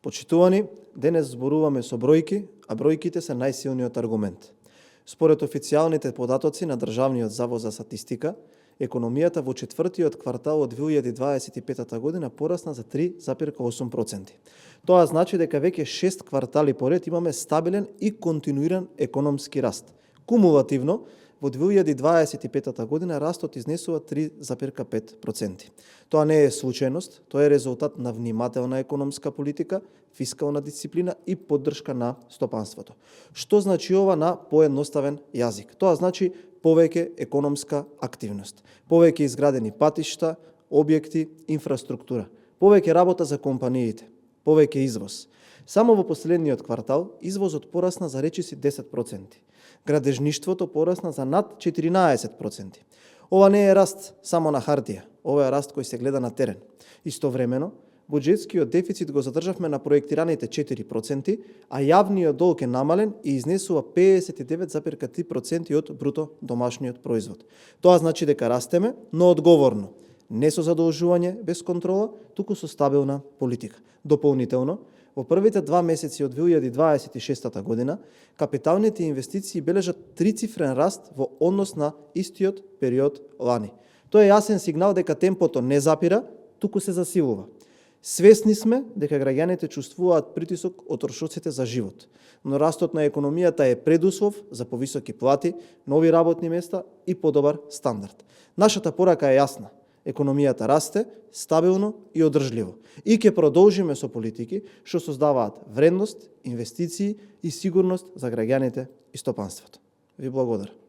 Почитувани, денес зборуваме со бројки, а бројките се најсилниот аргумент. Според официјалните податоци на Државниот завод за статистика, економијата во четвртиот квартал од 2025 година порасна за 3,8%. Тоа значи дека веќе 6 квартали поред имаме стабилен и континуиран економски раст. Кумулативно, во 2025 година растот изнесува 3,5%. Тоа не е случајност, тоа е резултат на внимателна економска политика, фискална дисциплина и поддршка на стопанството. Што значи ова на поедноставен јазик? Тоа значи повеќе економска активност, повеќе изградени патишта, објекти, инфраструктура, повеќе работа за компаниите, повеќе извоз. Само во последниот квартал извозот порасна за речиси 10%. Градежништвото порасна за над 14%. Ова не е раст само на хартија, ова е раст кој се гледа на терен. Истовремено, буџетскиот дефицит го задржавме на проектираните 4%, а јавниот долг е намален и изнесува 59,3% од бруто домашниот производ. Тоа значи дека растеме, но одговорно, не со задолжување без контрола, туку со стабилна политика. Дополнително, во првите 2 месеци од 2026 година, капиталните инвестиции бележат трицифрен раст во однос на истиот период лани. Тоа е јасен сигнал дека темпото не запира, туку се засилува. Свесни сме дека граѓаните чувствуваат притисок од трошоците за живот, но растот на економијата е предуслов за повисоки плати, нови работни места и подобар стандард. Нашата порака е јасна. Економијата расте стабилно и одржливо и ќе продолжиме со политики што создаваат вредност, инвестиции и сигурност за граѓаните и стопанството. Ви благодарам.